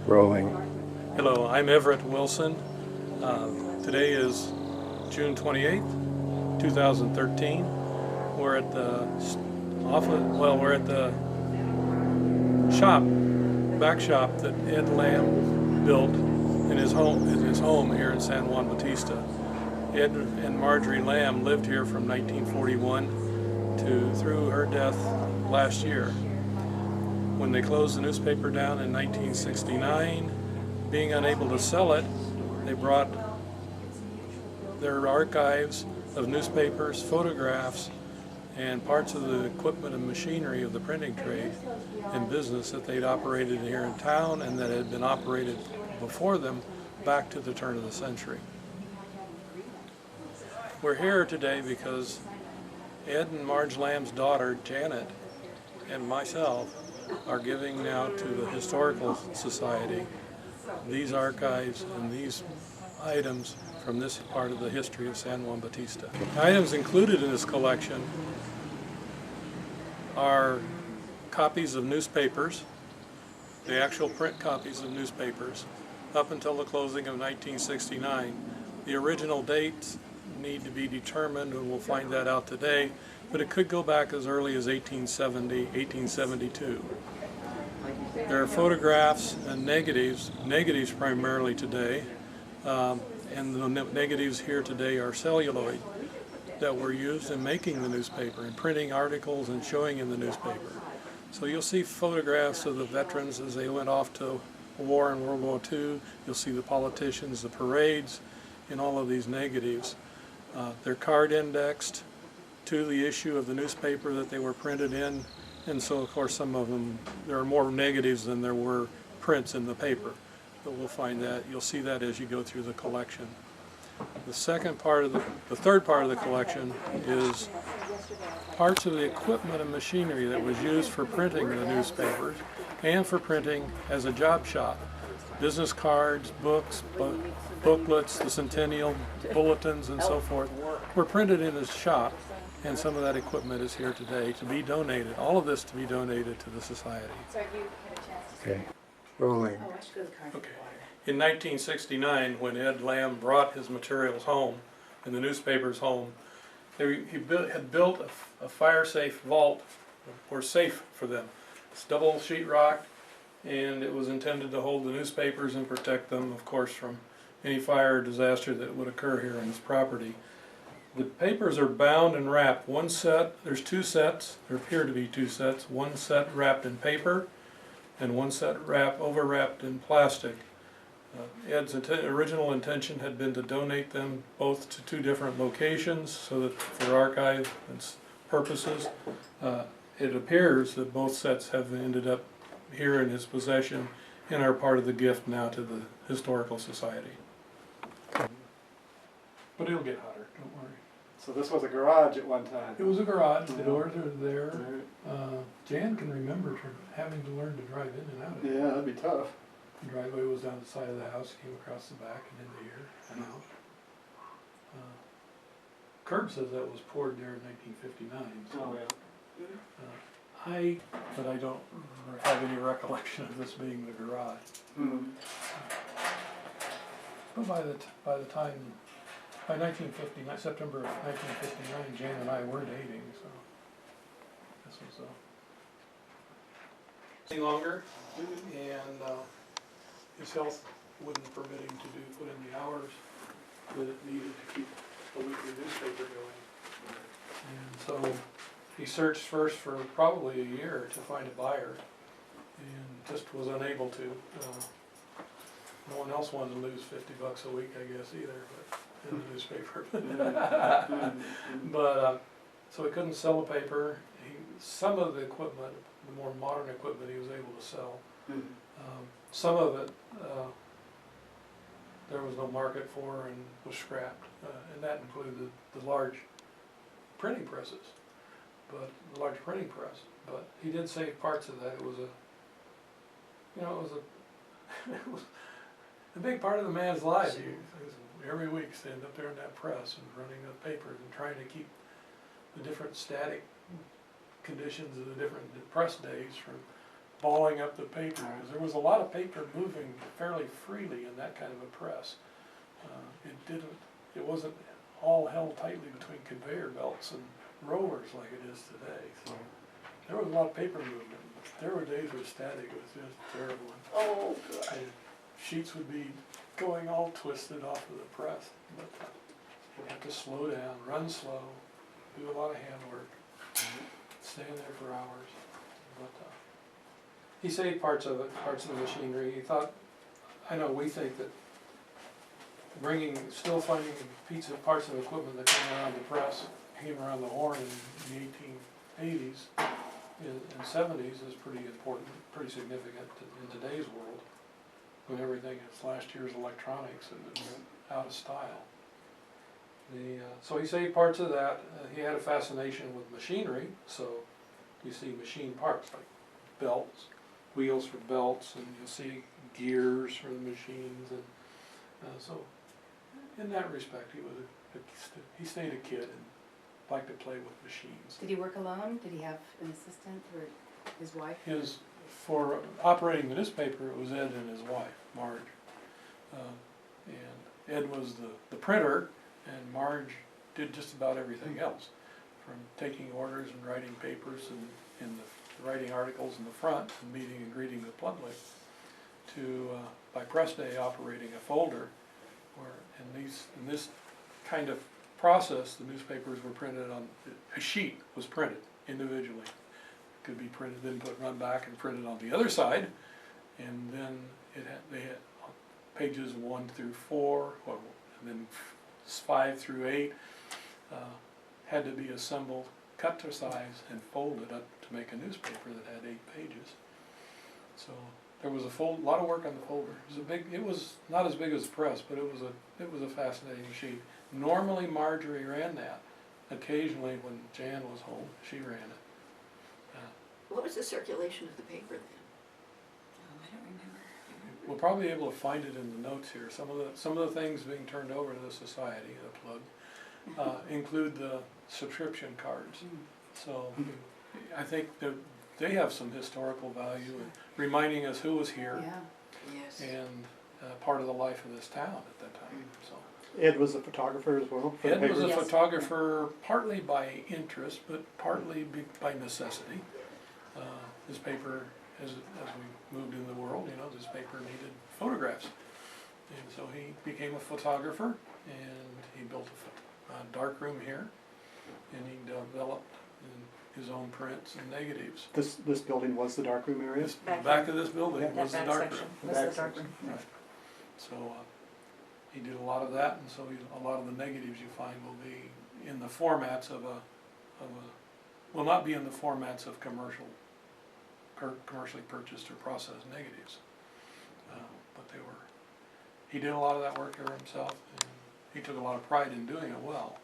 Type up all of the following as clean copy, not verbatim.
Rolling. Hello, I'm Everett Wilson. Today is June 28th, 2013. We're at the we're at the back shop that Ed Lamb built in his home here in San Juan Bautista. Ed and Marjorie Lamb lived here from 1941 through her death last year. When they closed the newspaper down in 1969, being unable to sell it, they brought their archives of newspapers, photographs, and parts of the equipment and machinery of the printing trade and business that they'd operated here in town and that had been operated before them back to the turn of the century. We're here today because Ed and Marge Lamb's daughter, Janet, and myself are giving now to the Historical Society these archives and these items from this part of the history of San Juan Bautista. The items included in this collection are copies of newspapers, the actual print copies of newspapers, up until the closing of 1969. The original dates need to be determined, and we'll find that out today, but it could go back as early as 1870, 1872. There are photographs and negatives primarily today, and the negatives here today are celluloid that were used in making the newspaper and printing articles and showing in the newspaper. So you'll see photographs of the veterans as they went off to war in World War II. You'll see the politicians, the parades, in all of these negatives. They're card indexed to the issue of the newspaper that they were printed in, and so of course some of them, there are more negatives than there were prints in the paper. But we'll find that, you'll see that as you go through the collection. The third part of the collection is parts of the equipment and machinery that was used for printing the newspapers and for printing as a job shop. Business cards, books, booklets, the centennial bulletins, and so forth were printed in his shop, and some of that equipment is here today to be donated. All of this to be donated to the Society. Okay. Rolling. Okay. In 1969, when Ed Lamb brought his materials home, and the newspapers home, he had built a fire-safe vault, or safe for them. It's double sheetrock, and it was intended to hold the newspapers and protect them, of course, from any fire or disaster that would occur here on this property. The papers are bound and wrapped. One set, there's two sets, there appear to be two sets, one set wrapped in paper and one set overwrapped in plastic. Ed's original intention had been to donate them both to two different locations so that for archive purposes. It appears that both sets have ended up here in his possession and are part of the gift now to the Historical Society. But it'll get hotter, don't worry. So this was a garage at one time? It was a garage, the doors are there. Jan can remember having to learn to drive in and out of it. Yeah, that'd be tough. The driveway was down the side of the house, came across the back and into here and out. Curb says that was poured there in 1959. So, Oh, yeah. but I don't have any recollection of this being the garage. Mm-hmm. But by the time, by 1959, September of 1959, Jan and I were dating, so this was any longer, and his health wouldn't permit him to put in the hours that it needed to keep the weekly newspaper going. And so he searched first for probably a year to find a buyer, and just was unable to. No one else wanted to lose $50 a week, I guess, either, but in the newspaper. But so he couldn't sell the paper. Some of the equipment, the more modern equipment, he was able to sell. Some of it there was no market for and was scrapped, and that included the large printing presses, but the large printing press. But he did save parts of that. It was it was a big part of the man's life. He was every week standing up there in that press and running the papers and trying to keep the different static conditions of the different press days from balling up the paper, because there was a lot of paper moving fairly freely in that kind of a press. It wasn't all held tightly between conveyor belts and rollers like it is today. So there was a lot of paper movement. There were days where static was just terrible. Oh, good. And sheets would be going all twisted off of the press. But we had to slow down, run slow, do a lot of handwork, stand there for hours. But he saved parts of it, parts of the machinery. He thought, I know we think that still finding parts of equipment that came around the press, came around the horn in the 1880s and 70s is pretty important, pretty significant in today's world, when everything is last year's electronics and it's out of style. So he saved parts of that. He had a fascination with machinery, so you see machine parts like belts, wheels for belts, and you'll see gears for the machines, and so in that respect, he stayed a kid and liked to play with machines. Did he work alone? Did he have an assistant or his wife? For operating the newspaper, it was Ed and his wife, Marge. And Ed was the printer, and Marge did just about everything else, from taking orders and writing papers and writing articles in the front and meeting and greeting the public, to by press day operating a folder, where in this kind of process, the newspapers were printed on, a sheet was printed individually. It could be printed, then run back and printed on the other side, and then they had pages 1 through 4, and then 5 through 8 had to be assembled, cut to size, and folded up to make a newspaper that had 8 pages. So there was a lot of work on the folder. It was not as big as the press, but it was a fascinating sheet. Normally Marjorie ran that. Occasionally when Jan was home, she ran it. What was the circulation of the paper then? Oh, I don't remember. We'll probably be able to find it in the notes here. Some of the things being turned over to the society, the plug, include the subscription cards. So I think that they have some historical value in reminding us who was here Yeah. Yes. and part of the life of this town at that time. So Ed was a photographer as well for the Ed was paper? a Yes. photographer, partly by interest, but partly by necessity. His paper, as we moved in the world, this paper needed photographs. And so he became a photographer, and he built a dark room here, and he developed his own prints and negatives. This building was the darkroom area? The back of this building Yeah. was the That dark section room. was the dark room. Right. So he did a lot of that, and so a lot of the negatives you find will be in the formats will not be in the formats of commercially purchased or processed negatives. But he did a lot of that work here himself, and he took a lot of pride in doing it well.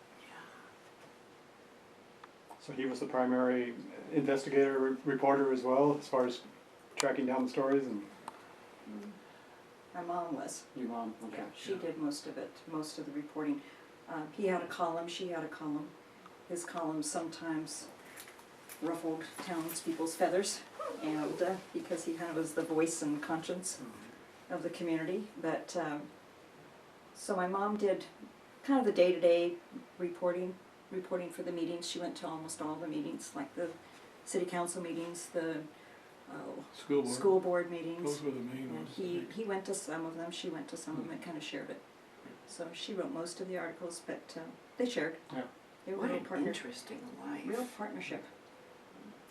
So he was the primary investigator, reporter as well, as far as tracking down the stories and... My mom was. Your mom, okay. Yeah, she did most of it, most of the reporting. He had a column, she had a column. His columns sometimes ruffled townspeople's feathers, and because he kind of was the voice and conscience of the community. But so my mom did kind of the day-to-day reporting for the meetings. She went to almost all the meetings, like the city council meetings, the school board meetings. Those were the main And ones. he went to some of them, she went to some of them, and kind of shared it. So she wrote most of the articles, but they shared. Yeah. They were What real an interesting life. real partnership.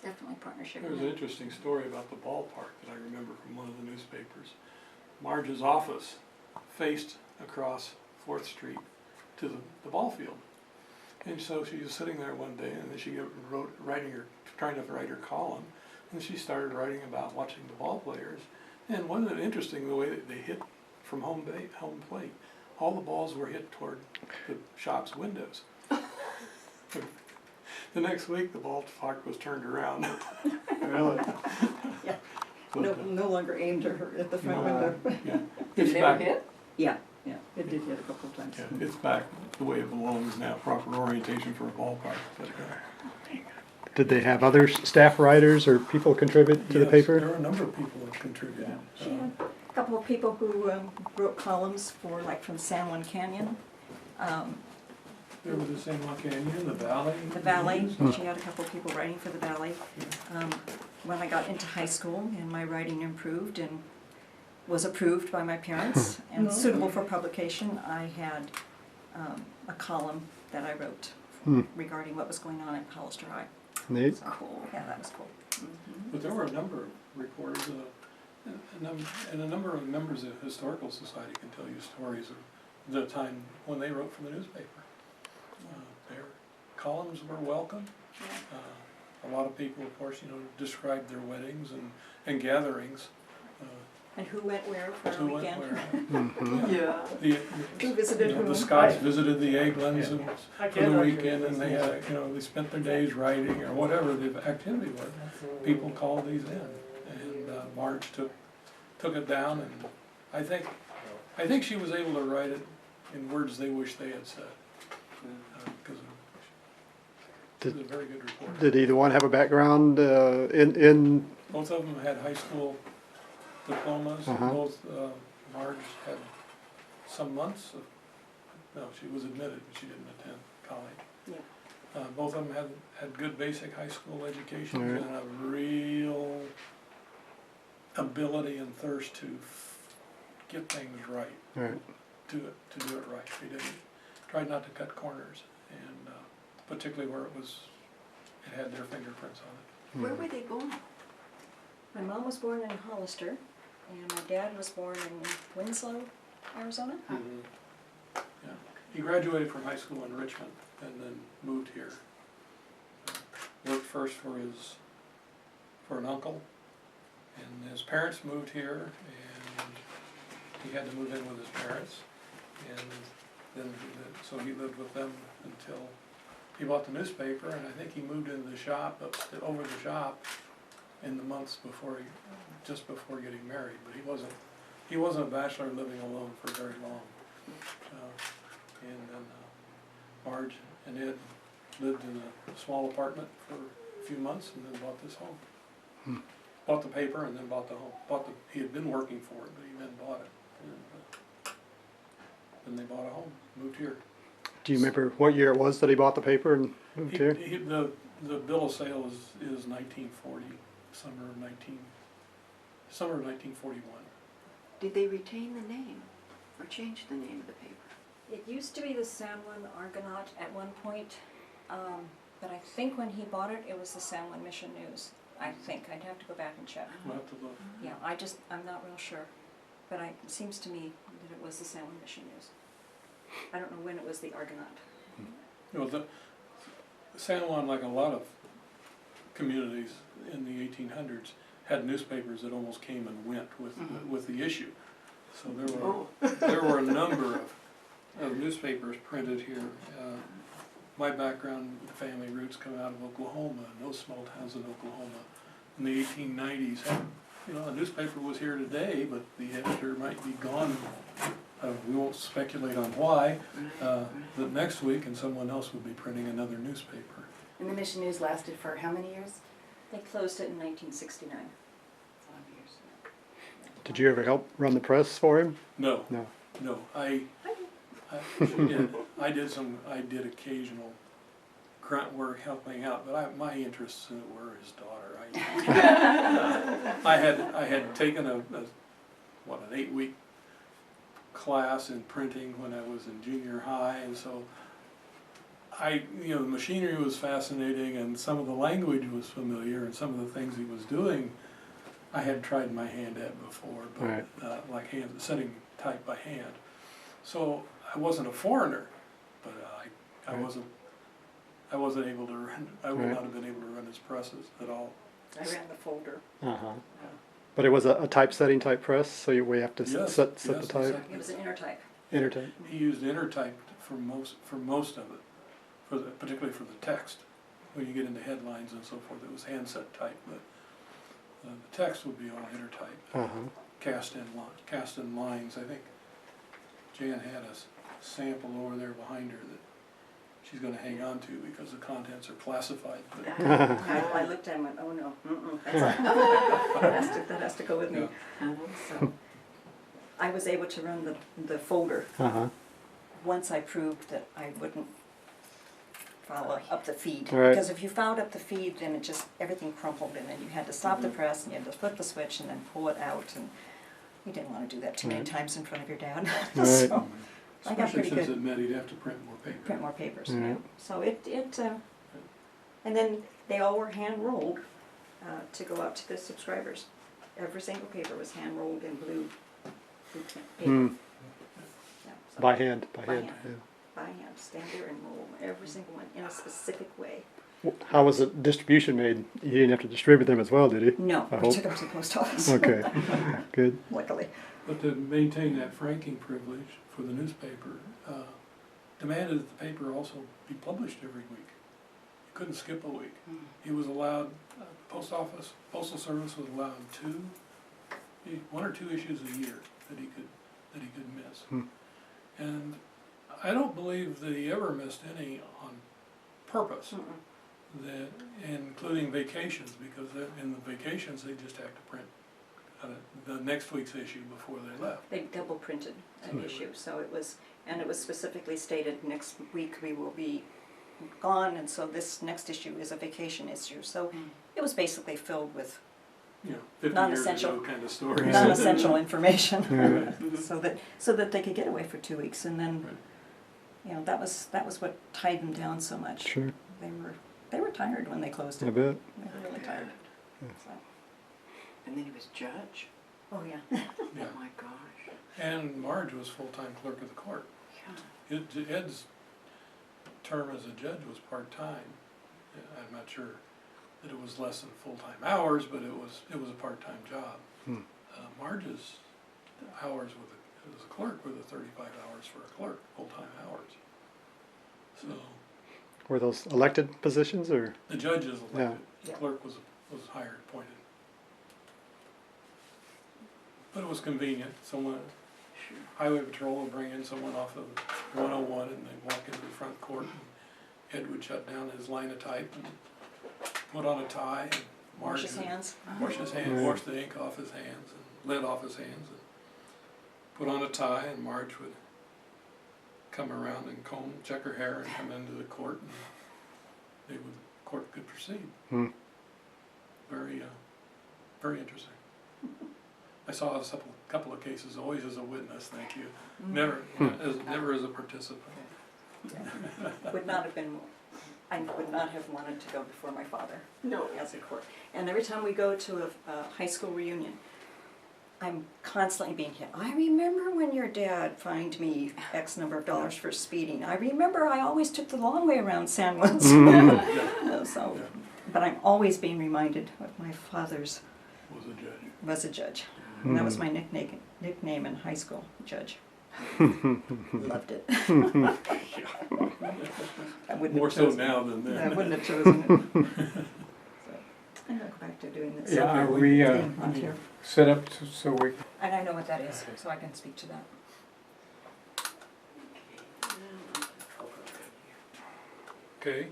Definitely partnership. There was an interesting story about the ballpark that I remember from one of the newspapers. Marge's office faced across 4th Street to the ball field. And so she was sitting there one day, and then she trying to write her column, and she started writing about watching the ball players. And wasn't it interesting the way that they hit from home plate? All the balls were hit toward the shop's windows. The next week, the ballpark was turned around. Really? Yeah. No longer aimed at her at the front No. window. Yeah. Did It's it ever back. hit? Yeah, it did hit a couple of times. Yeah, it's back the way it belongs now, proper orientation for a ballpark. But, Did they have other staff writers or people contribute to the Yes, paper? there were a number of people who contributed. She had a couple of people who wrote columns for, like, from San Juan Canyon, There was the San Juan Canyon, the Valley. the Valley. She had a couple of people writing for the Valley. When I got into high school and my writing improved and was approved by my parents and suitable for publication, I had a column that I wrote regarding what was going on at Hollister High. Neat. So, yeah, that was cool. But there were a number of reporters, and a number of members of the Historical Society can tell you stories of the time when they wrote for the newspaper. Their columns were welcome. A lot of people, of course, described their weddings and gatherings. And who went where for a Who went weekend? where. Yeah. Who visited whom? The Scots visited the Eglands for the weekend, and they had, they spent their days writing or whatever the activity was. People called these in, and Marge took it down, and I think she was able to write it in words they wish they had said, because it was a very good report. Did either one have a background in? Both of them had high school diplomas. Both Marge had some months of, no, she was admitted, but she didn't attend college. Yeah. Both of them had good basic high school education Right. and a real ability and thirst to get things right, Right. to do it right. They tried not to cut corners, and particularly where it had their fingerprints on it. Where were they born? My mom was born in Hollister, and my dad was born in Winslow, Arizona. Yeah. He graduated from high school in Richmond and then moved here. Worked first for an uncle, and his parents moved here, and he had to move in with his parents, and then so he lived with them until he bought the newspaper, and I think he moved into the shop, over the shop, in the months just before getting married. But he wasn't a bachelor living alone for very long. And then Marge and Ed lived in a small apartment for a few months, and then bought this home. Bought the paper and then bought the home. He had been working for it, but he then bought it. And then they bought a home, moved here. Do you remember what year it was that he bought the paper and moved here? The bill of sale is 1940, summer of 1941. Did they retain the name or change the name of the paper? It used to be the San Juan Argonaut at one point, but I think when he bought it, it was the San Juan Mission News. I think. I'd have to go back and check. We'll have to look. Yeah, I'm not real sure, but it seems to me that it was the San Juan Mission News. I don't know when it was the Argonaut. The San Juan, like a lot of communities in the 1800s, had newspapers that almost came and went with the issue. So there were a number of newspapers printed here. My background, family roots come out of Oklahoma, and those small towns in Oklahoma in the 1890s had, a newspaper was here today, but the editor might be gone. We won't speculate on why. The next week, and someone else would be printing another newspaper. And the Mission News lasted for how many years? They closed it in 1969. 5 years. Did you ever help run the press for him? No. No. No, I did occasional grunt work helping out, but my interests in it were his daughter. I had taken an 8-week class in printing when I was in junior high, and so the machinery was fascinating, and some of the language was familiar, and some of the things he was doing I had tried my hand at before, but Right. like setting type by hand. So I wasn't a foreigner, but I Right. wasn't able to run. I would Right. not have been able to run his presses at all. I ran the folder. But it was a typesetting type press, so we have to Yes, set yes, the type, exactly. It was an intertype. intertype. He used intertype for most of it, particularly for the text. When you get into headlines and so forth, it was handset type, but the text would be all intertype, cast in lines. I think Jan had a sample over there behind her she's gonna hang on to because the contents are classified. But I looked at it and went, oh no, that has to go with me. Yeah. So I was able to run the folder once I proved that I wouldn't follow up the feed. Right. Because if you fouled up the feed, then it just, everything crumpled, and then you had to stop the press, and you had to flip the switch and then pull it out, and you didn't want to do that too many Right. times in front of your dad. Right. So I got especially pretty since good. it meant he'd have to print more paper. Print more papers, Mhm. yeah. So and then they all were hand rolled to go out to the subscribers. Every single paper was hand rolled in blue paper. Mm. Yeah, so By hand, By hand. by hand, stand there and roll every single one in a specific way. Yeah. How was the distribution made? You didn't have to distribute them as well, did you? No, I we hope. took them to the post office. Okay, good. Luckily. But to maintain that franking privilege for the newspaper, demanded that the paper also be published every week. You couldn't skip a week. He was allowed, postal service was allowed one or two issues a year that he could miss. Hmm. And I don't believe that he ever missed any on purpose. That, including vacations, because in the vacations they just have to print the next week's issue before they left. They double printed an issue, so it was specifically stated next week we will be gone, and so this next issue is a vacation issue. So it was basically filled with 50 years Non-essential. ago kind of stories. non-essential information, Right. so that they could get away for 2 weeks, and then Right. that was what tied them down so much. Sure, They were tired when they closed I it. bet. They were really tired. So, And then he was judge. oh yeah. Yeah. Oh my gosh. And Marge was full-time clerk of the court. Yeah. Ed's term as a judge was part-time. I'm not sure that it was less than full-time hours, but it was a part-time job. Hmm. Marge's hours as a clerk were the 35 hours for a clerk, full-time hours. So Were those elected positions or? the judge is elected, the Yeah. clerk was hired, appointed. But it was convenient. Sure. Highway patrol would bring in someone off of 101 and they'd walk into the front court and Ed would shut down his line of type and put on a tie and Wash his hands. wash his hands, Yeah. wash the ink off his hands and lead off his hands and put on a tie, and Marge would come around and check her hair and come into the court, and court could proceed. Hmm. Very, very interesting. I saw a couple of cases, always as a witness, thank you. Never as a participant. Would not have been, I would not have wanted to go before my father. No. As a court. And every time we go to a high school reunion, I'm constantly being hit. I remember when your dad fined me X number of dollars for speeding. I remember I always took the long way around San Luis. So, but I'm always being reminded of my father's Was a judge. was a judge. And that was my nickname in high school, Judge. Loved it. I wouldn't More have so chosen now than then. I wouldn't have chosen it. So, I'm going to go back to doing this. Yeah, are we On here. set up so we, And I know what that is, so I can speak to that. Okay,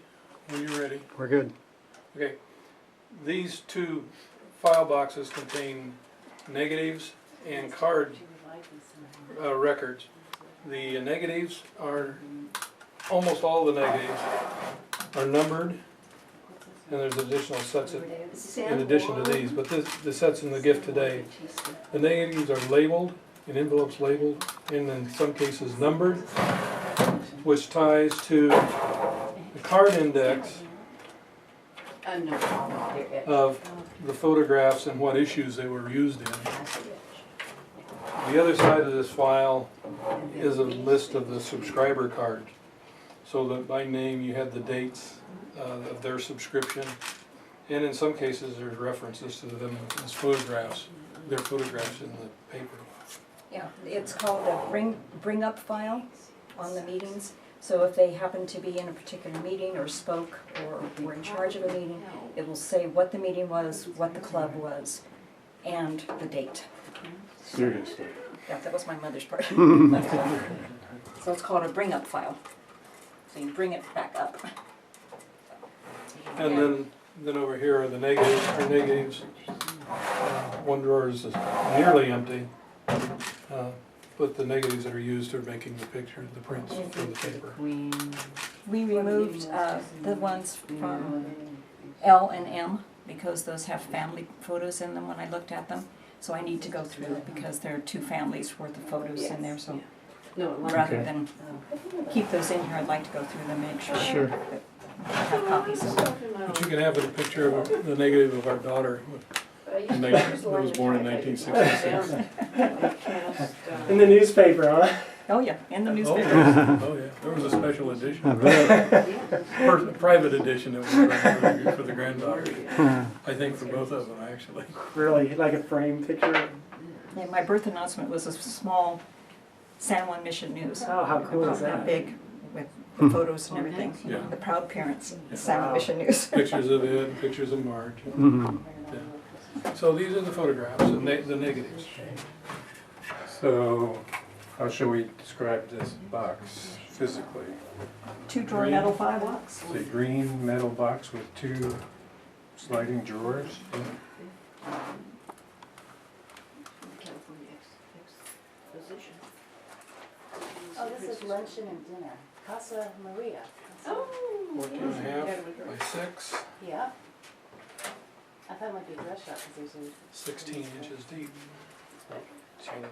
when you're ready. We're good. Okay, these two file boxes contain negatives and card records. The negatives are, almost all the negatives are numbered, and there's additional sets in addition to these, but the sets in the gift today. The negatives are labeled, in envelopes labeled, and in some cases numbered, which ties to the card index of the photographs and what issues they were used in. The other side of this file is a list of the subscriber cards. So that by name you had the dates of their subscription, and in some cases there's references to them as photographs, their photographs in the paper. Yeah, it's called a bring up file on the meetings. So if they happen to be in a particular meeting or spoke or were in charge of a meeting, it will say what the meeting was, what the club was, and the date. Seriously. Yeah, that was my mother's part. So it's called a bring up file. So you bring it back up. And then over here are the negatives. Our negatives, one drawer is nearly empty, but the negatives that are used are making the picture, the prints for the paper. We removed the ones from L and M because those have family photos in them when I looked at them. So I need to go through because there are 2 families worth of photos in there. So rather than keep those in here, I'd like to go through them and make sure that I have copies of them. But you can have a picture of the negative of our daughter who was born in 1966. In the newspaper, huh? Oh yeah, in the newspaper. Oh yeah, there was a special edition. A private edition that was done for the granddaughter. I think for both of them, actually. Really, like a frame picture? Yeah, my birth announcement was a small San Juan Mission News. Oh, how cool is that? Big, with the photos and everything. Yeah. The proud parents, San Juan Mission News. Pictures of Ed, pictures of Marge. Mhm. Yeah. So these are the photographs, the negatives. So, how shall we describe this box physically? 2-drawer metal file box. It's a green metal box with 2 sliding drawers. Oh, this is luncheon and dinner. Casa Maria. 14 and a half by 6, Yeah. I thought it might be a dress shop because there's 16 inches deep. So, 16.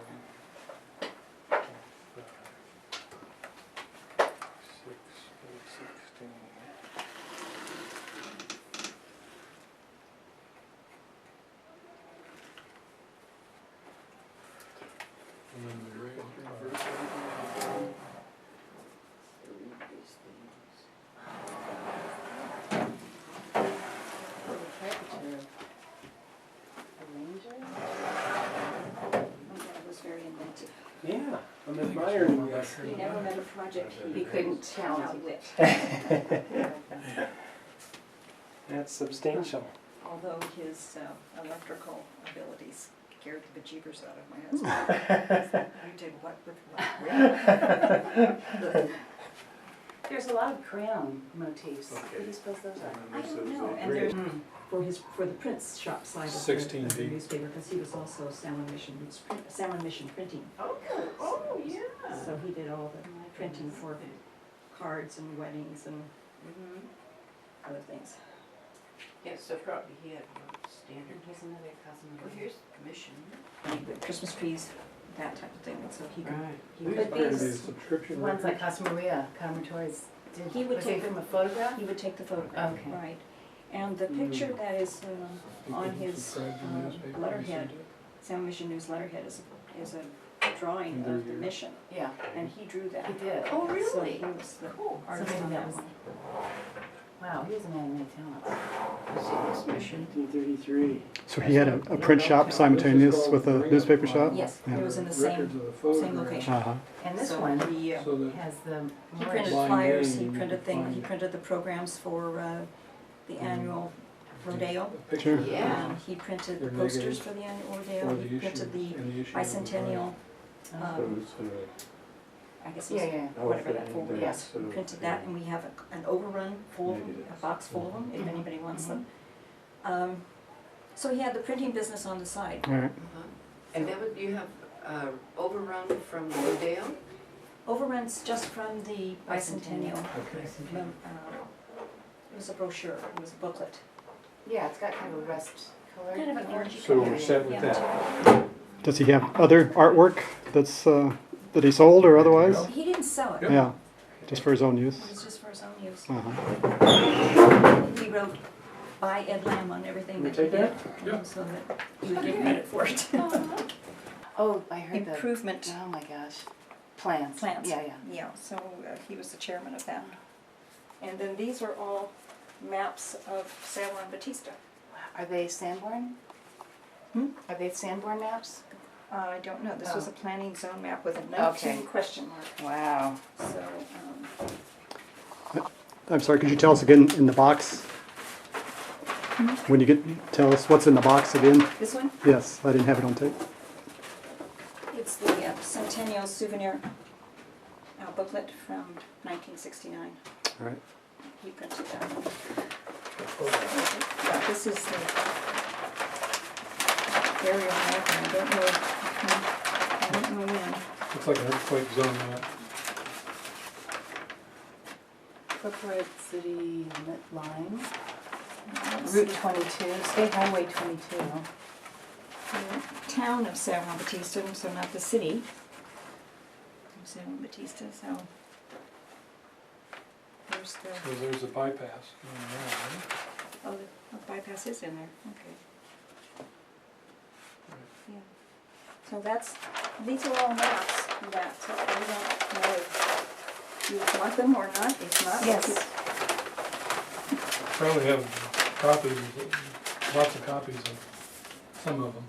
And then the That was very inventive. Yeah, I'm admiring this. He never met a project he couldn't outwit. That's substantial. Although his electrical abilities scared the bejeebers out of my husband. You did what with what? There's a lot of crayon motifs. What do you suppose those are? I don't know, and there's, for the print shop side of 16 the deep. newspaper, because he was also Salmon Mission Printing. Oh, yeah. So he did all the printing for cards and weddings and other things. Yes, so probably he had standard. And here's another Casa Well, Maria. here's commission. He put Christmas trees, that type of thing, so he could. He These would, appear to be these subscription Ones like records. Casa Maria, Carmen Torres did. He would Was they take- from a photograph? he would take the photograph, Okay. right. And the picture that is on You can his subscribe to the newspaper, letterhead, you Salmon Mission News letterhead is a drawing of the mission, Yeah, and he drew that. he did. Oh, So really? he was the So artist maybe on that that was, one. wow, he was a man of many talents. Let's see, this mission. 1933. So he had a print shop simultaneous with a newspaper shop? Yes, Yeah. it was in the Records same, of the photographs. location. Uh-huh. And this So one he, So that has the he Moorish. printed Blind flyers, he name, printed blind. he printed the programs for the annual rodeo. the picture Sure. Yeah. And he printed the They're posters negative for the annual for rodeo, the he issue, printed the and the issue. bicentennial, So um, it's, I guess Yeah, it's yeah. whatever that folder Yeah. is. We printed that, and we have an overrun full of them, a box full of them, if anybody wants them. So he had the printing business on the side. All right. And then you have overrun from the rodeo? Overruns just from the bicentennial. Okay. It was a brochure, it was a booklet. Yeah, it's got kind of a rust color. Kind of an orangey So color. we're set with Yeah. that. Does he have other artwork that's, that he sold or otherwise? He didn't sell it, Yeah, just for his own it use? was just for his own use. Uh-huh. He wrote by Ed Lamb on everything We that he take did, Yeah. so that he would get credit for it. Oh, I heard the, Improvement oh my gosh, plans. plans. Yeah, yeah. Yeah, so he was the chairman of that. And then these are all maps of San Juan Bautista. Are they Sanborn? Are they Sanborn maps? I don't know, this was a planning zone map with a Okay. 19 question mark, Wow. so, I'm sorry, could you tell us again in the box? When you tell us what's in the box again? this one, Yes, I didn't have it on tape. it's the Centennial Souvenir booklet from 1969. All right. He printed that one. Yeah, this is the area map, and I don't know when. Looks like an earthquake zone map. Incorporated city limit line, Let's Route see. 22, State Highway 22. The town of San Juan Bautista, so not the city of San Juan Bautista, so there's the, So there's a bypass going there, right? oh, the bypass is in there, okay. Yeah. So that's, these are all maps that we don't know if you want them or not, if not. Yes. Probably have copies, lots of copies of some of them.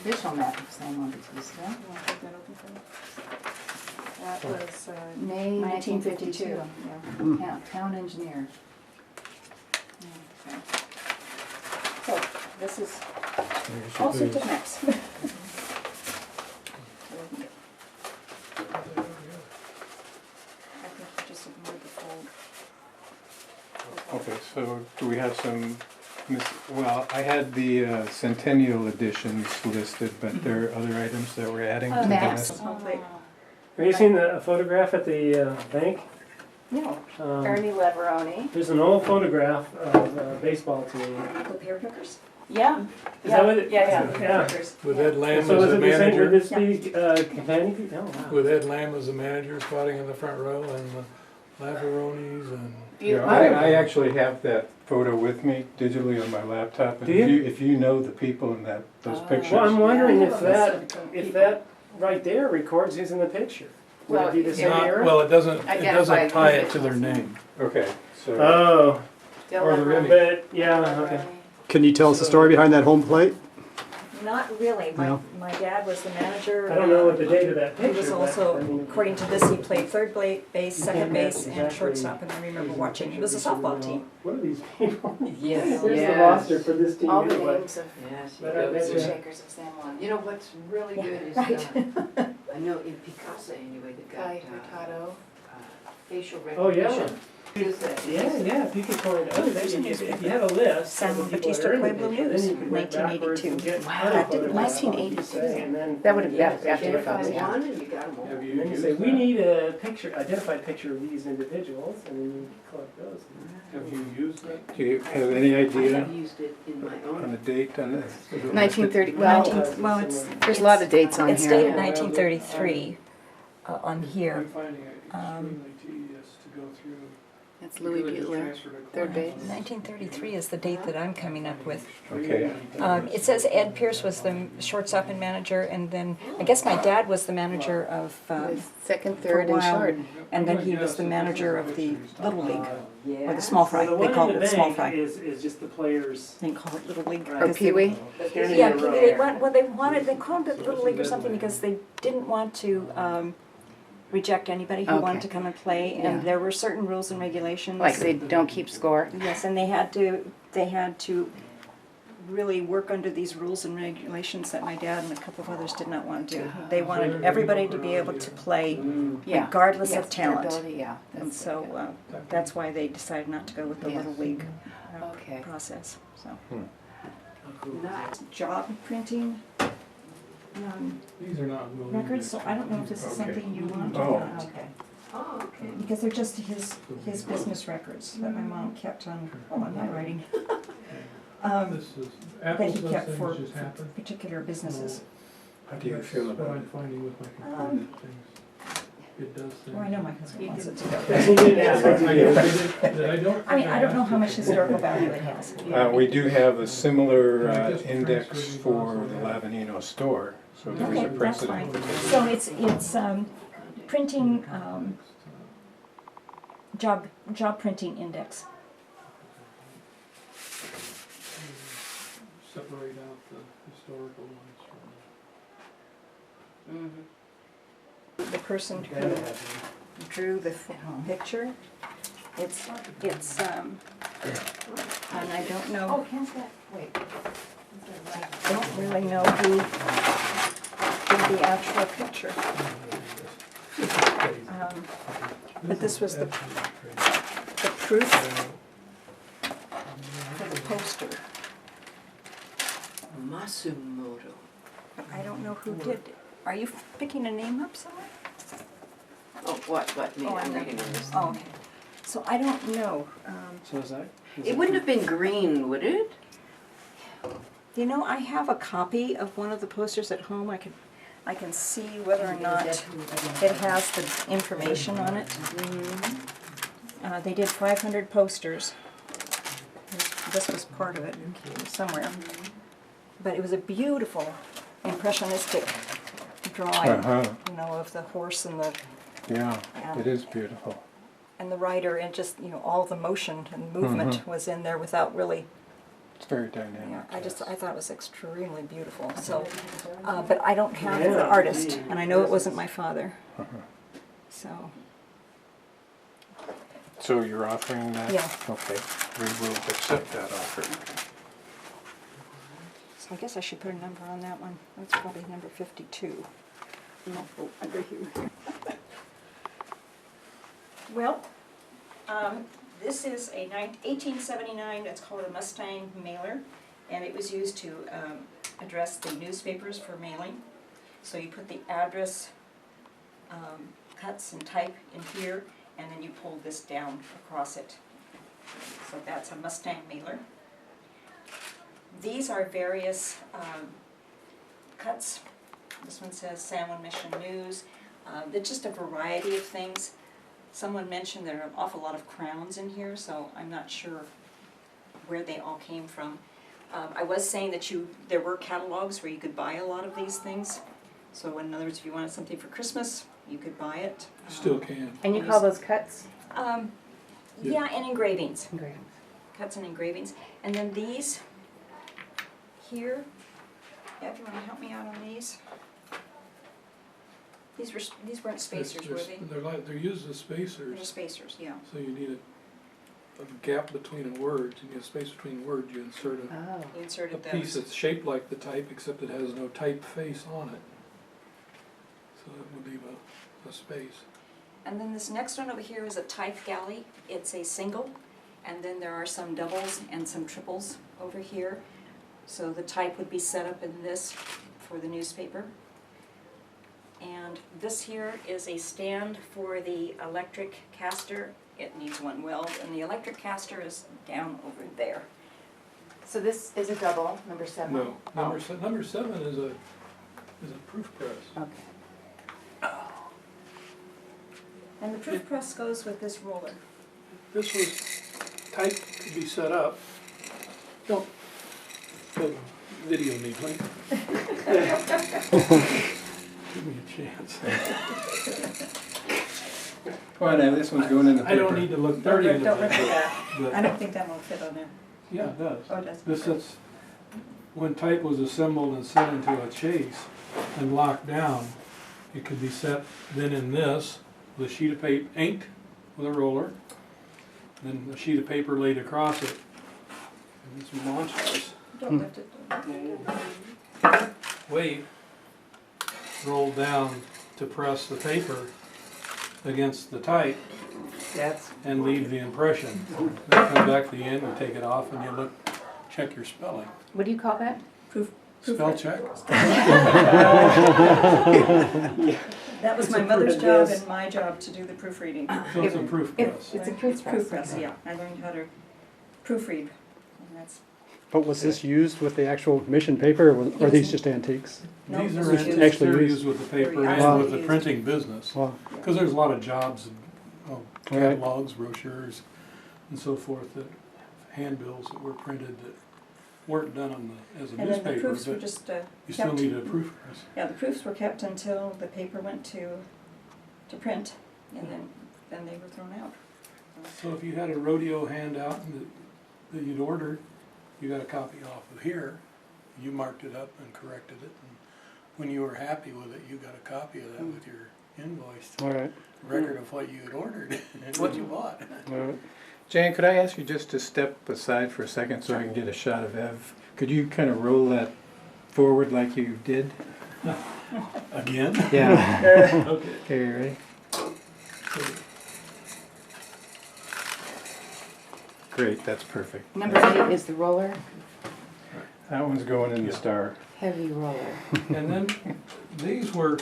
Additional map of San Juan Bautista. You want to take that open for me? That was May 1952. 1952. Yeah. Town engineer. Okay. So, this is all sorts of maps. I think you just ignored the fold. Okay, so do we have some, well, I had the Centennial editions listed, but there are other items that we're adding to the Maps. list? Have you seen a photograph at the bank? No, Ernie Leveroni. There's an old photograph of a baseball team. the pear pickers? Yeah. Is that what it? Yeah. Yeah. With Ed Lamb So as is the it the same, would manager, this be companion piece? Oh, wow. with Ed Lamb as the manager squatting in the front row, and the Laveronis and. Yeah, I actually have that photo with me digitally on my laptop. And Do you? if you know the people in those pictures. Well, I'm wondering Yeah, if that right there records who's in the picture. Would Well, it be the it's same Not, era? well, it doesn't Identify tie it to individuals. their name. Okay, so. Oh, Dale Or the Leveroni. Rennie. but, yeah, okay. Can you tell us the story behind that home plate? Not really. No. My dad was the manager. I don't know what the date of that He picture was but, also, I mean, according to this, he played third base, You second can't match base, and exactly shortstop, and I remember watching. It was a softball team. What are these people? Yes, Where's the yes. roster for this team All the anyway? names of Yes, you But I go bet the you- to, Shakers of San Juan. you know what's really good is, I know in Picasso anyway, they've got Kai Hurtado. facial Oh, yeah. recognition. Is that? Yeah, if you could point, Oh, there's a if newspaper. you had a list. San of the Juan people Bautista that are in the Pueblo picture, News, then you could work backwards 1982. and get Wow, other that did- photographs, 1982. like you say, and then- That would have yeah, been after your Identify photos, yeah. one and you got them all. Have you And then you used say, that? we need a picture, identified picture of these individuals, and then you collect those. Have you used that? Do you have any I idea have used it in my on own. the date on this? 1930, well, Well, it's, there's a lot of dates on it's here. dated 1933 on here. I'm finding it Um, extremely tedious to go through. That's Louis Really just Butler, transfer to third base. clients. 1933 is the date that I'm coming up with. Okay. It says Ed Pierce was the shortstop and manager, and then, I guess my dad was the manager of, The second, for a third, and while, short. and then he was the manager of the Little League, Yeah. or the small fry, So the they one called in it the the small bank fry. is just the players. They call it Little League. Right. Or because Pee Wee? standing Yeah, in a row. they called it Little League or something because they didn't want to reject anybody who wanted Okay. to come and play, and Yeah. there were certain rules and regulations. Like they don't keep score. Yes, and they had to really work under these rules and regulations that my dad and a couple of others did not want to do. They wanted everybody to be able to play Yeah. regardless Yes, of talent. their ability, yeah. And That's so that's why they decided not to go with the Yeah. Little League Okay. process, so. Nice. Job printing, These are not. moving records, so I don't know if this is Okay. something you want Oh. or not. Okay. Oh, okay. Because they're just his business records that my mom kept on my writing. This is, That Apple he says kept things for just happen. particular businesses. How do you feel That's what about I'm it? finding with my computer, that things, it does things. Well, I know my husband wants it to He go. didn't ask us to I do it. that I don't. I mean, I don't know how much historical value it has. We do have a similar index for the Lavanino store, so there's Okay, a that's fine. precedent. So it's printing, job printing index. Separate out the historical ones from. The person Yeah, who that's drew the picture, it's, and I don't know, Wait. I don't really know who did the actual picture. But this was the proof for the poster. Masumoto. But I don't know who did it. Are you picking a name up somewhere? Oh, what, me, Oh, I'm not- reading this. Oh, okay. So I don't know. So is that? It wouldn't have been green, would it? You know, I have a copy of one of the posters at home. I can see whether or not it has the information on it. They did 500 posters. This was part of it somewhere. But it was a beautiful impressionistic drawing, you know, of the horse and the Yeah, it is beautiful. rider, and just, you know, all the motion and movement was in there without really. It's very dynamic. Yeah, I thought it was extremely beautiful. So, but I don't have the artist, and I know it wasn't my father. So, So you're offering that? Yeah. Okay, we will accept that offer. so I guess I should put a number on that one. That's probably number 52. No, oh, under here. Well, this is a 1879. It's called a Mustang mailer, and it was used to address the newspapers for mailing. So you put the address, cuts and type in here, and then you pull this down across it. So that's a Mustang mailer. These are various cuts. This one says San Mission News. It's just a variety of things. Someone mentioned there are an awful lot of crowns in here, so I'm not sure where they all came from. I was saying that there were catalogs where you could buy a lot of these things. So in other words, if you wanted something for Christmas, you could buy it. Still can. And you call those cuts? Yeah, and engravings. Engravings. Cuts and engravings. And then these here, yeah, if you want to help me out on these. These weren't spacers, were they? They're used as They're spacers, spacers, yeah. so you need a gap between a word. You need a space between words. You insert Oh. You a inserted piece those. that's shaped like the type, except it has no typeface on it. So that would leave a space. And then this next one over here is a type galley. It's a single, and then there are some doubles and some triples over here. So the type would be set up in this for the newspaper. And this here is a stand for the electric caster. It needs one weld, and the electric caster is down over there. So this is a double, number 7? No, Oh. number 7 is a proof press. Okay. And the proof press goes with this roller. This was, type could be set up. Don't video me, please. Give me a chance. Come on now, this one's going in the paper. I don't need to look dirty in the Don't look at paper, that. but- I don't think that will fit on there. Yeah, it does. Oh, it does. This is, when type was assembled and set into a chase and locked down, it could be set then in this, with a sheet of paper, inked with a roller, then a sheet of paper laid across it. And it's monstrous. Don't lift it. Weight rolled down to press the paper against the type That's and leave the impression. Then come back to the end and take it off and you check your spelling. what do you call that? Spell check. That was my mother's job and my job to do the proofreading. So it's a proof press. It's a proof press. Proof press, yeah. I learned how to proofread. And that's, But was this used with the actual mission paper, or are these just antiques? no, These this are was actually used- actually they're used. used with the paper Very and with the used. printing business. Wow. Because there's a lot of jobs, Right. catalogs, brochures, and so forth, that handbills that were printed that weren't done on the, as a And then the newspaper, proofs were but just you still kept. need a proof press. Yeah, the proofs were kept until the paper went to print, and then they were thrown out. So if you had a rodeo handout that you'd ordered, you got a copy off of here, you marked it up and corrected it, and when you were happy with it, you got a copy of that with your invoice, All right, record of what you had ordered and what you bought. all right. Jane, could I ask you just to step aside for a second so I can get a shot of Ev? Could you kind of roll that forward like you did? Again? Yeah. Okay. Okay, you ready? Great, that's perfect. Number 8 is the roller, That one's going in the Yeah. star. heavy roller. And then these were,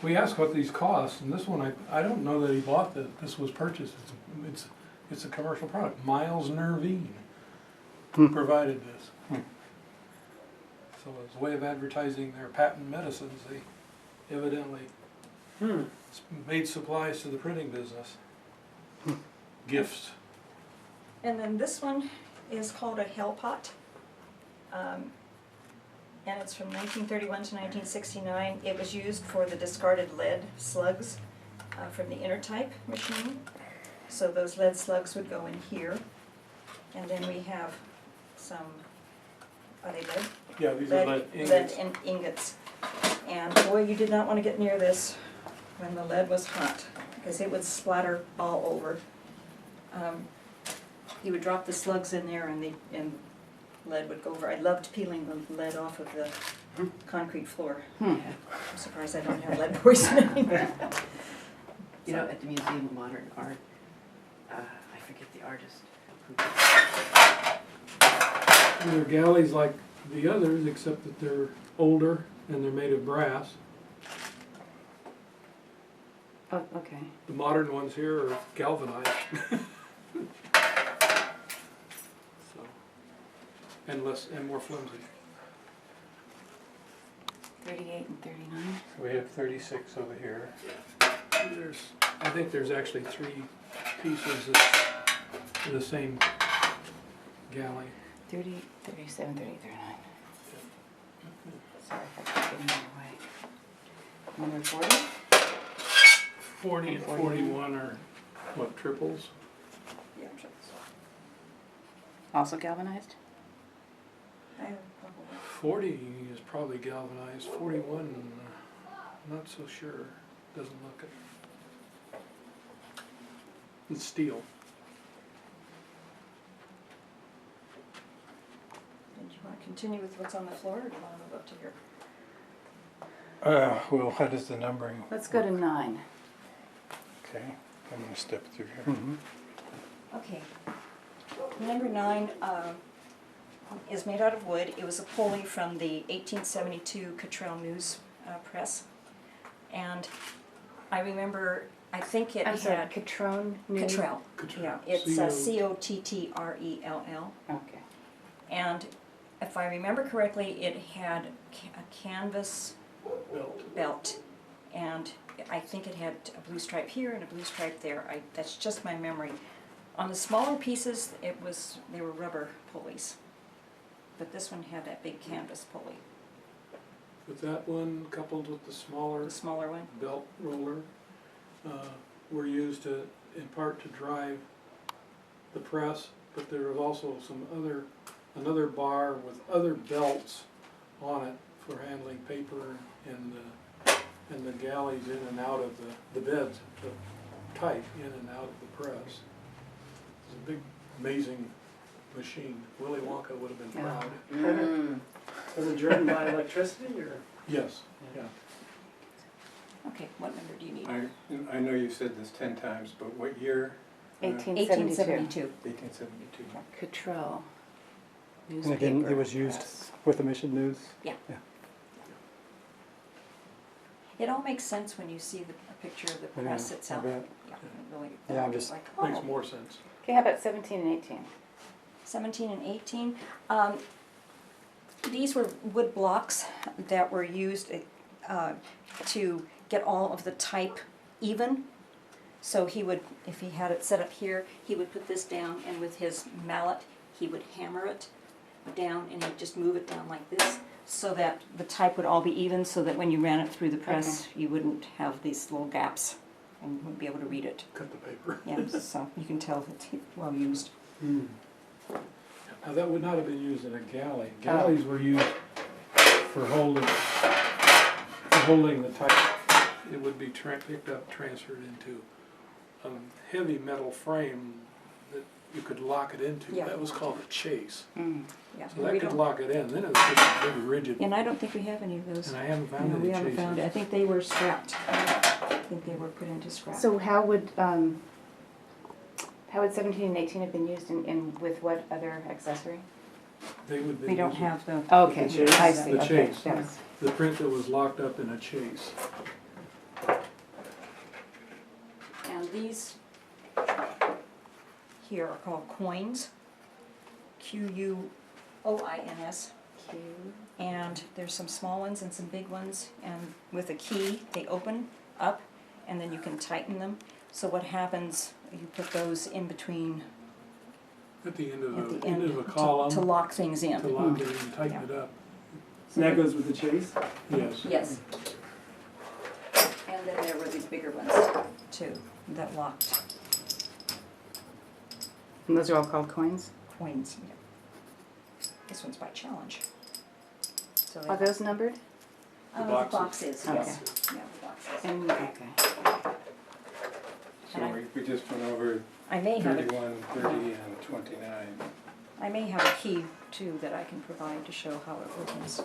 we asked what these cost, and this one, I don't know that he bought this was purchased. It's a commercial product. Miles Nervine provided this. So as a way of advertising their patent medicines, they evidently made supplies to the printing business. Gifts. And then this one is called a hell pot. And it's from 1931 to 1969. It was used for the discarded lead slugs from the Intertype machine. So those lead slugs would go in here. And then we have some, are they lead? Yeah, these are lead ingots. Lead and ingots. And boy, you did not want to get near this when the lead was hot, because it would splatter all over. He would drop the slugs in there and lead would go over. I loved peeling the lead off of the concrete floor. I'm surprised I don't have lead poisoning. You know, at the Museum of Modern Art, I forget the artist who They're galleys like the others, except that they're older and they're made of brass. Oh, okay. The modern ones here are galvanized. So, and more flimsy. 38 and 39. We have 36 over here. I think there's actually 3 pieces of the same galley. 30, 37, 38, 39. Sorry if I keep getting in the way. Number 40? 40 and 41 are, what, triples? Yeah, I'm sure. Also galvanized? I have a couple. 40 is probably galvanized. 41, not so sure. Doesn't look it. It's steel. Did you want to continue with what's on the floor, or do you want to move up to here? Well, how does the numbering? Let's go to 9. Okay, I'm gonna step through here. Okay. Number 9 is made out of wood. It was a pulley from the 1872 Cottrell News Press. And I remember, I think it I'm sorry, had Catrone New? Cottrell. Cottrell. Yeah, it's C-O- Cottrell. Okay. And if I remember correctly, it had a canvas belt. And I think it had a blue stripe here and a blue stripe there. That's just my memory. On the smaller pieces, they were rubber pulleys. But this one had that big canvas pulley, With that one coupled with the smaller the smaller one. belt roller were used in part to drive the press, but there was also another bar with other belts on it for handling paper and the galleys in and out of the beds, the type in and out of the press. It's a big, amazing machine. Willy Wonka would have been proud. Was it driven by electricity or? Yes, yeah. Okay, what number do you need? I know you said this 10 times, but what year? 1872. 1872. Cottrell. And again, it was used with the Mission News? Yeah. Yeah. It all makes sense when you see a picture of the press Yeah, I itself. bet. Yeah, really. Yeah, I'm just- like, Makes oh. more sense. Okay, how about 17 and 18? 17 and 18. These were wood blocks that were used to get all of the type even. So he would, if he had it set up here, he would put this down, and with his mallet, he would hammer it down, and he'd just move it down like this, so that the type would all be even, so that when you ran it through the press, you wouldn't have these little gaps, and you wouldn't be able to read it. Cut the paper. Yeah, so you can tell it's well used. Now, that would not have been used in a galley. Galleys were used for holding the type. It would be picked up, transferred into a heavy metal frame that you could lock it into. Yeah. That was called a chase. Yeah. So that We could don't- lock it in, then it was just a big rigid, And I don't think we have any of those. and I haven't No, found any we chases. haven't found it. I think they were scrapped. I think they were put into scrap. So how would 17 and 18 have been used in with what other accessory? They would be We don't using have the, Okay, The chase? I see, The okay. chase. That was- the print that was locked up in a chase. and these here are called coins. Quoins. And there's some small ones and some big ones, and with a key, they open up, and then you can tighten them. So what happens, you put those in between, At the end of at the the end, end of a column, to lock things in. to lock it and tighten Yeah. it up. So that goes with the chase? Yes. Yes. And then there were these bigger ones too, that locked And those are all called coins? coins. Yeah. This one's by challenge. So they- Are those numbered? The The boxes. box is, Okay. yes. Yeah, the box is. And, okay. So we just went over I may have a 31, 30, and 29. I may have a key too that I can provide to show how it opens.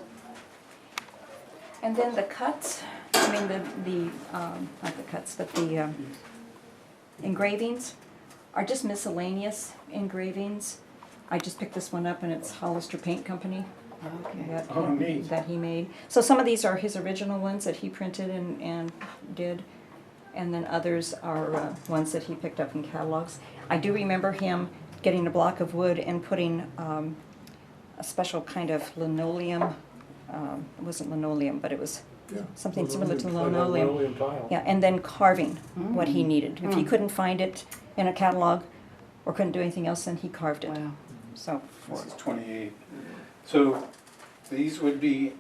And then the cuts, I mean not the cuts, but the engravings are just miscellaneous engravings. I just picked this one up and it's Hollister Paint Company Okay. that, Oh, neat. that he made. So some of these are his original ones that he printed and did. And then others are ones that he picked up in catalogs. I do remember him getting a block of wood and putting a special kind of linoleum, it wasn't linoleum, but it was Yeah. something similar to Like a linoleum. linoleum tile. Yeah, and then carving what he needed. If he Mm. couldn't find it in a catalog or couldn't do anything else, then he carved it. Wow. So, This is 28. So these would be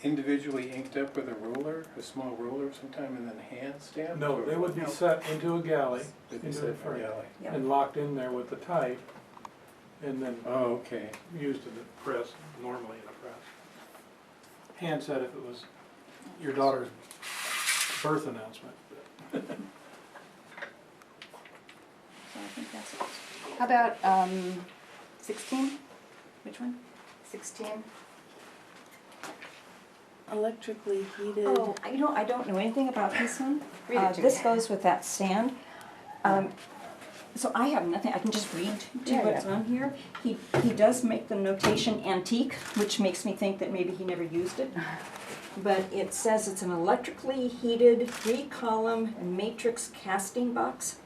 individually inked up with a ruler, a small ruler sometime, and then hand stamped? No, or- they would be set into a galley, They'd be into set the in a frame, galley. yeah. and locked in there with the type, and then Oh, okay. used in the press, normally in a press. Hand set if it was your daughter's birth announcement. So I think that's it. How about 16? Which one? 16? Electrically heated. Oh, I don't know anything about this one. Read it to This me. goes with that stand. So I have nothing, I can just read to you Yeah, what's yeah. on here. He does make the notation antique, which makes me think that maybe he never used it. But it says it's an electrically heated 3-column matrix casting box.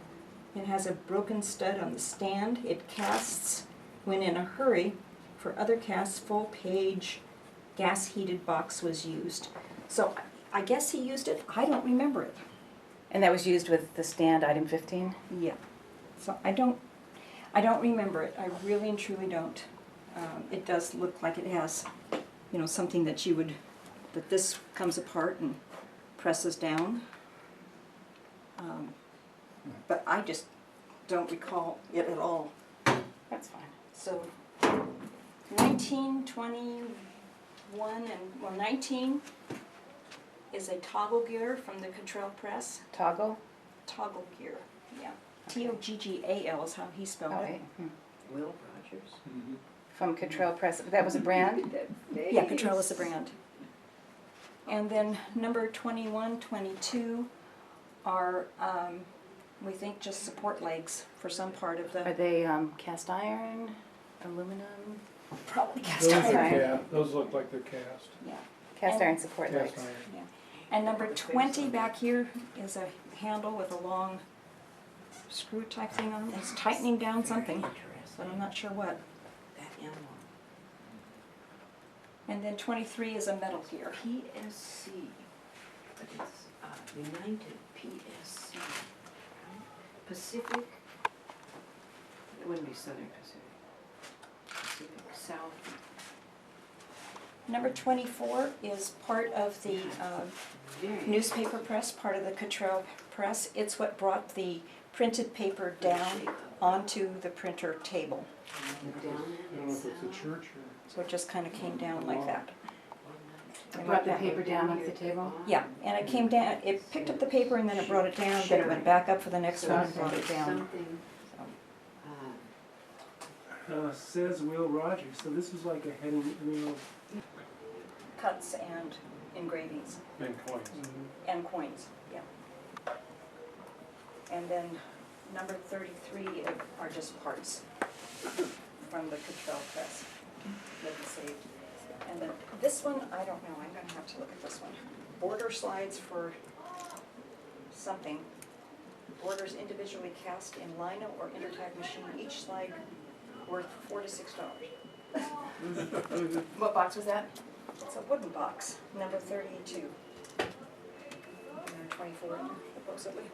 It has a broken stud on the stand. It casts when in a hurry. For other casts, full page gas heated box was used. So I guess he used it, I don't remember it. And that was used with the stand, item 15? Yeah, so I don't remember it, I really and truly don't. It does look like it has, something that that this comes apart and presses down. But I just don't recall it at all. That's fine. So 19, 21, and 19 is a toggle gear from the Cottrell Press. Toggle? Toggle gear, yeah. Toggal is how he spelled Oh, it. wait. Will Rogers. From Cottrell Press. That was a brand? Yeah, Cottrell is the brand. And then number 21, 22 are, we think, just support legs for some part of Are the, they cast iron, aluminum? probably cast Those are iron. iron. those look like they're cast. Yeah. Cast And- iron support Cast legs. iron. Yeah. And number 20 back here is a handle with a long screw type thing on it. It's tightening down something, but I'm not sure what. That animal. And then 23 is a metal gear. PSC, but it's United PSC. Right? Pacific, it wouldn't be Southern Pacific. Pacific South. Number 24 is part of the Very newspaper press, part of the Cottrell Press. It's what brought the printed paper down onto the printer table. down I don't know if it's a church or. So it just kind of came down like that. It brought the paper down off the table? Yeah, and it came down, it picked up the paper and then it brought it down, then it went back up for the next one and brought it down. Something, So, Says Will Rogers, so this was like a heading, Cuts and engravings And coins. and coins, yeah. And then number 33 are just parts from the Cottrell press that we saved. And then this one, I don't know, I'm gonna have to look at this one. Border slides for something. Borders individually cast in lino or intertag machine, each slide worth $4 to $6. What box was that? It's a wooden box, number 32. Number 24, supposedly.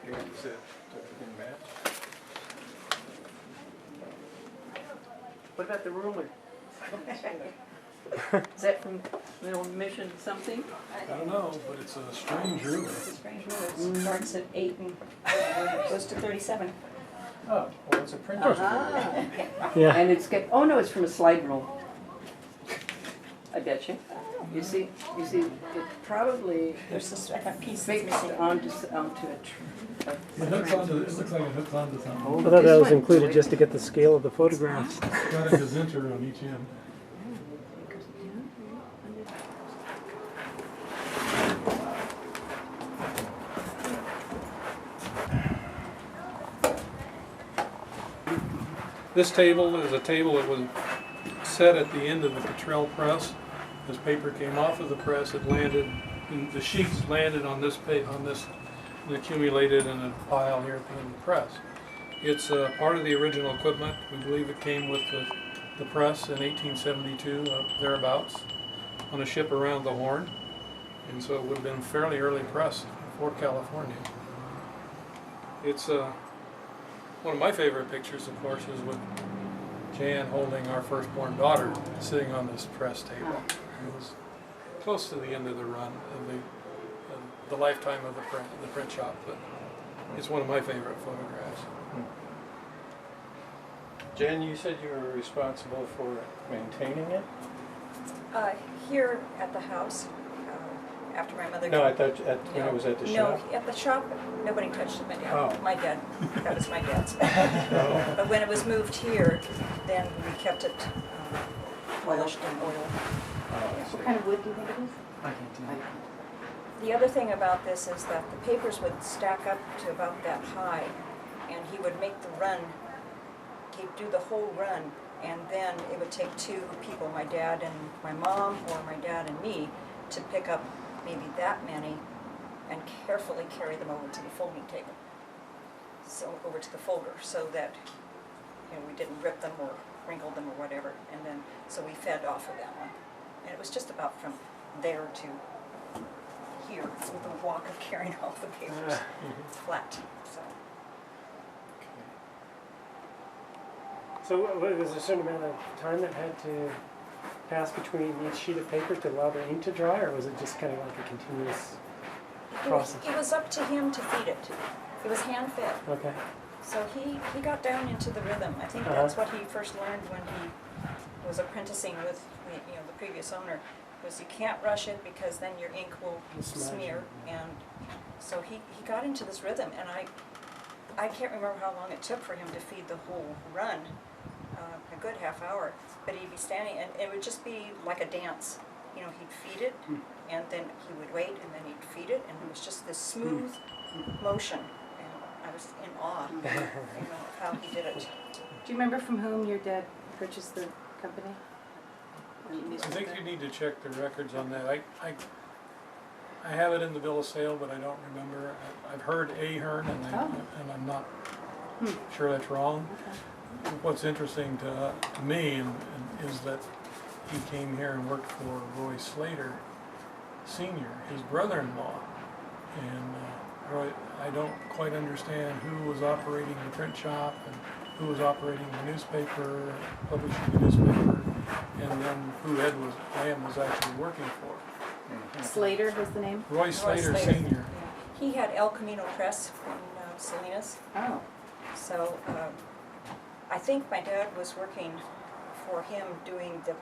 Here, is it in match? What about the ruler? Is that from Middle Mission something? I don't know, but it's a strange ruler. It's a strange ruler. It starts at 8 and goes to 37. Oh, well, it's a printer's ruler. Ah, Yeah. and it's got, oh no, it's from a slide rule. I bet you. You see, it probably There's this piece that's fixed missing. onto a tr- It looks like it hooks onto something. I thought that was included just to get the scale of the photographs. It's got a gazinter on each end. This table is a table that was set at the end of the Cottrell press. As paper came off of the press, it landed, and the sheets landed on this and accumulated in a pile here at the end of the press. It's part of the original equipment. We believe it came with the press in 1872, thereabouts, on a ship around the Horn. And so it would have been fairly early press for California. It's one of my favorite pictures, of course, is with Jan holding our firstborn daughter sitting on this press table. It was close to the end of the run of the lifetime of the print shop, but it's one of my favorite photographs. Jen, you said you were responsible for maintaining it? Here at the house, after my mother. No, I thought when it was at the shop? No, at the shop, nobody touched it, my dad. Oh. My dad, that was my dad's. Oh. But when it was moved here, then we kept it polished and oiled. Oh, I see. What kind of wood do you think it is? The other thing about this is that the papers would stack up to about that high, and he would make the run, he'd do the whole run, and then it would take two people, my dad and my mom, or my dad and me, to pick up maybe that many and carefully carry them over to the folding table. So over to the folder, so that we didn't rip them or wrinkle them or whatever. And then so we fed off of that one, and it was just about from there to here with a walk of carrying all the papers flat. So So was there a certain amount of time that had to pass between each sheet of paper to allow the ink to dry, or was it just kind of like a continuous process? it was up to him to feed it. It was hand fed. Okay. So he got down into the rhythm. I think that's what he first learned when he was apprenticing with the previous owner, was you can't rush it because then your ink will smear. And so he got into this rhythm, and I can't remember how long it took for him to feed the whole run, a good half hour. But he'd be standing, and it would just be like a dance. He'd feed it, and then he would wait, and then he'd feed it, and it was just this smooth motion. I was in awe, of how he did it. Do you remember from whom your dad purchased the company? I think you need to check the records on that. I have it in the bill of sale, but I don't remember. I've heard Ahern, and I'm not sure that's wrong. Okay. What's interesting to me is that he came here and worked for Roy Slater Sr., his brother-in-law, and Roy, I don't quite understand who was operating the print shop and who was operating the newspaper, publishing the newspaper, and then who Ed Lamb was actually working for. Slater was the name? Roy Slater Slater. Sr. He had El Camino Press in Salinas, Oh. so I think my dad was working for him doing the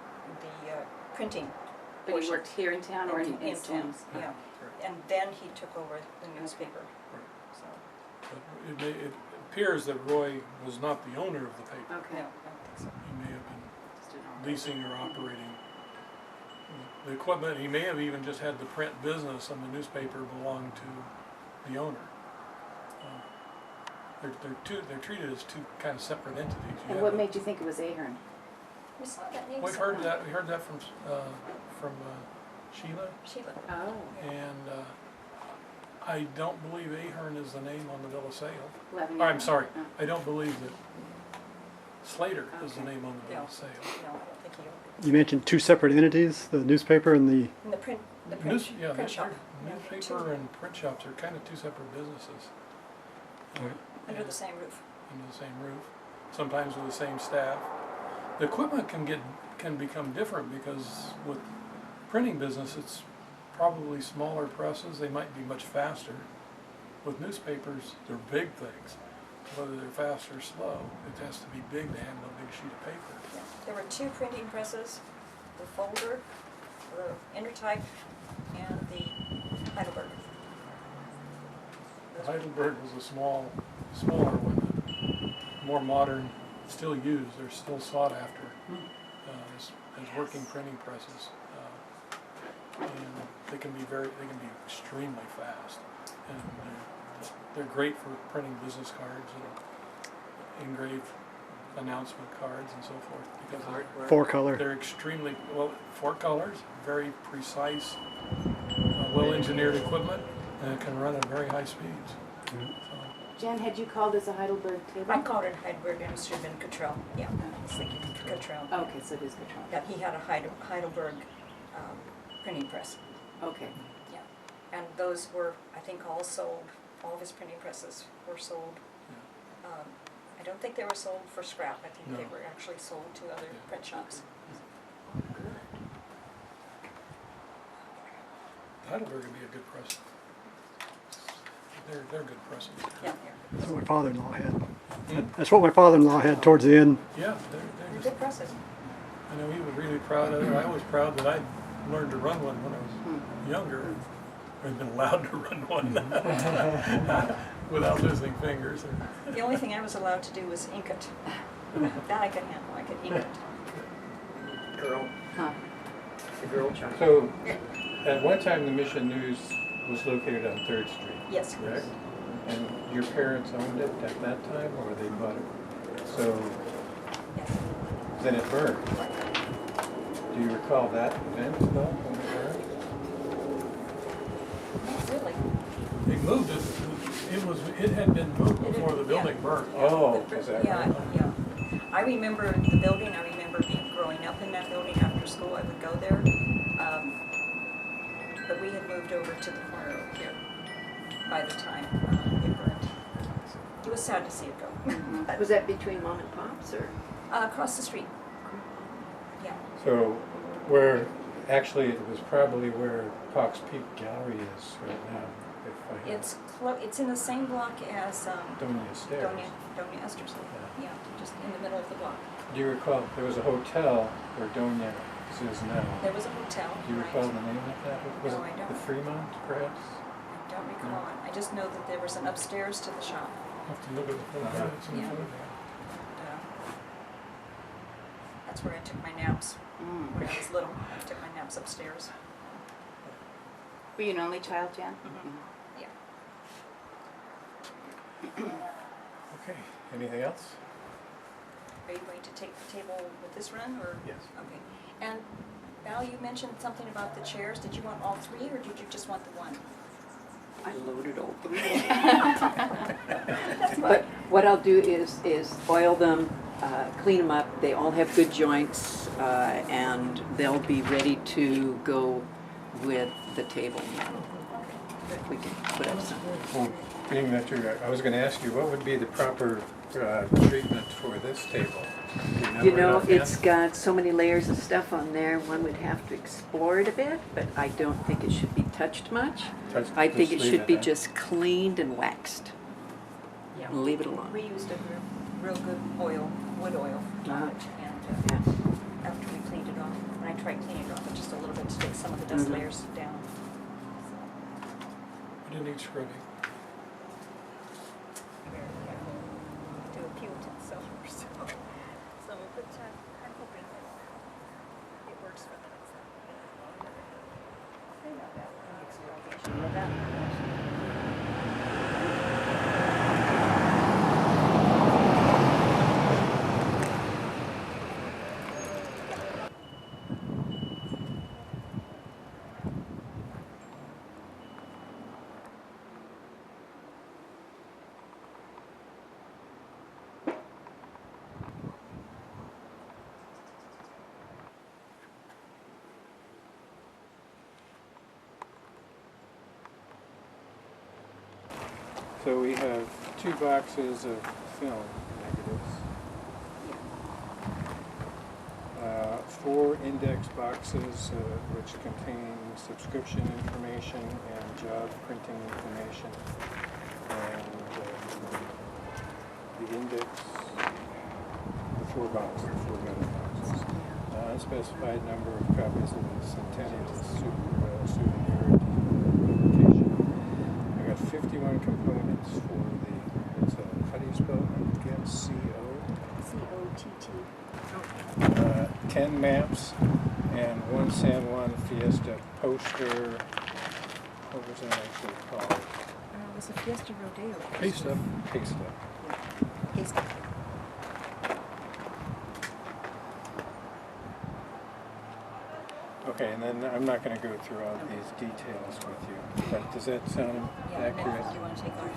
printing But he portion. worked here in town or in In town, Slums? yeah. And then he took over the newspaper, so, But it appears that Roy was not the owner of the paper. no, Okay. I don't think so. He may have been Just an hour. leasing or operating the equipment. He may have even just had the print business, and the newspaper belonged to the owner. They're treated as two kind of separate entities. You And have what a- made you think it was Ahern? We saw that name We somewhere. heard that from Sheila, Sheila. Oh. and I don't believe Ahern is the name on the bill of sale. I'm sorry. I don't believe that Slater is the Okay. name on the bill No. of sale. No, I don't think he, You mentioned two separate entities, the newspaper and the, and the print Yeah, print shop. Yeah, newspaper and print shops are kind of two separate businesses. Under the same roof. Under the same roof, sometimes with the same staff. The equipment can become different because with printing business, it's probably smaller presses, they might be much faster. With newspapers, they're big things. Whether they're fast or slow, it has to be big to handle a big sheet of paper. Yeah. There were two printing presses, the Folder, the Intertype, and the Heidelberg. The Heidelberg was a smaller one, more modern, still used, they're still sought after as working printing presses. And they can be extremely fast. And they're great for printing business cards and engraved announcement cards and so forth, because four color. they're extremely, well, 4 colors, very precise, well-engineered equipment, and it can run at very high speeds. So, Jen, had you called this a Heidelberg table? I called it Heidelberg and it should have been Cottrell. Yeah, I was thinking Cottrell. Okay, so it is Cottrell. Yeah, he had a Heidelberg printing press. Okay. Yeah, and those were, I think, all sold. All of his printing presses were sold. I don't think they were sold for scrap. I think they No. were actually sold to other print shops. Heidelberg would be a good press. They're good presses. Yeah, That's what my father-in-law had. That's what my father-in-law had towards the end. Yeah, they're they're just, good presses. I know he was really proud of it. I was proud that I learned to run one when I was younger. I've been allowed to run one without losing fingers. The only thing I was allowed to do was ink it. That I could handle. I could ink it. Girl. Huh. The girl child. So, at one time, the Mission News was located on 3rd Street, Yes. correct? And your parents owned it at that time, or they bought it? So, Yes. then it burned. Do you recall that event at all, when it burned? Really? They moved it. It had been moved It before had- the building yeah. burned. Oh, The- is that yeah, right? yeah. I remember the building. I remember growing up in that building. After school, I would go there. But we had moved over to the corner over here by the time it burned. It was sad to see it go. But, Was that between mom and pops or? across the street. Yeah. So, where, actually, it was probably where Cox Peak Gallery is right now, if I have It's in the same block as Donia Stairs. Donia Esterson. Yeah, just in the middle of the block. Do you recall, there was a hotel where Donia is now. There was a hotel. Do you right. recall the name of that? Was No, I it don't. the Fremont, perhaps? I don't recall it. I just know that there was an upstairs to the shop. Have to look at the photograph. It's in the Yeah. photograph. That's where I took my naps Mm. when I was little. I took my naps upstairs. Were you an only child, Jan? Yeah. Okay, anything else? Are you going to take the table with this run, or? Yes. Okay. And Val, you mentioned something about the chairs. Did you want all 3, or did you just want the one? I loaded all three. That's But what I'll do is oil them, clean them up. They all have good joints, and they'll be ready to go with the table now. We can put up some. Well, being that I was going to ask you, what would be the proper treatment for this table? Do You it know, offhand? it's got so many layers of stuff on there, one would have to explore it a bit, but I don't think it should be touched much. I think it Just leave should be huh? just cleaned and waxed. Yeah. Leave it alone. We used a real good wood oil on Uh-huh. it, and Yeah. after we cleaned it off, when I tried cleaning it off, it just a little little bit to take some of the dust Mhm. layers down. But it needs scrubbing. Very careful to appeal to the sellers. So but I'm hoping that it works for them. They know that. Expiration of that. So we have 2 boxes of film negatives. 4 index boxes which contain subscription information and job printing information. And the index, the 4 boxes, 4 metal boxes. Unspecified number of copies of the Centennial Souvenir publication. I got 51 components for the, how do you spell it again? C-O? C-O-T-T. 10 maps and 1 San Juan Fiesta poster. What was that actually called? It was a Fiesta Rodeo. Hey, stuff. Paste up. Fiesta. Okay, and then I'm not going to go through all these details with you, but does that sound accurate? Do you want to take off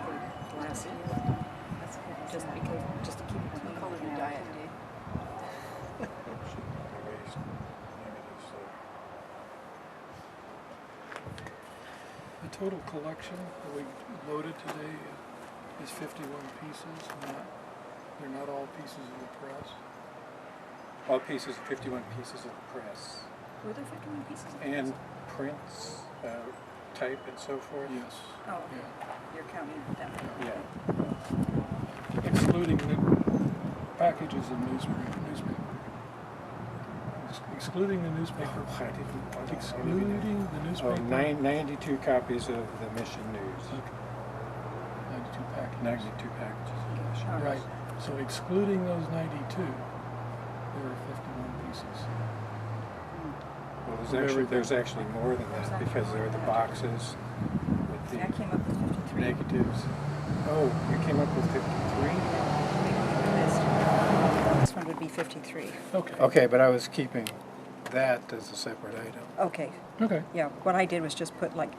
the glass here? That's good. Just because, just to keep it clean. Call it a diet day. The total collection that we loaded today is 51 pieces. They're not all pieces of the press. All pieces, 51 pieces of press. Were there 51 pieces? And prints, type and so forth? Yes. Oh, Yeah. you're counting them. Yeah. Excluding the packages of newspaper. Excluding the newspaper. Excluding the newspaper. Oh, 92 copies of the Mission News. 92 packages. 92 packages of the Mission News. Right. So excluding those 92, there are 51 pieces. Well, there's actually more than that because there are the boxes with I the came up with 53. negatives. Oh, you came up with 53? This one would be 53. Okay. Okay, but I was keeping that as a separate item. Okay, Okay. yeah, what I did was just put like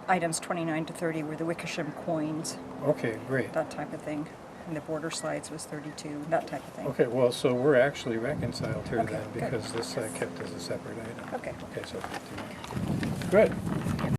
items 29 to 30 were the Wickersham coins, Okay, great. that type of thing. And the border slides was 32, that type of thing. Okay, well, so we're actually reconciled here Okay, then good. because this I kept as a separate item. Okay. Okay, so 51. Good.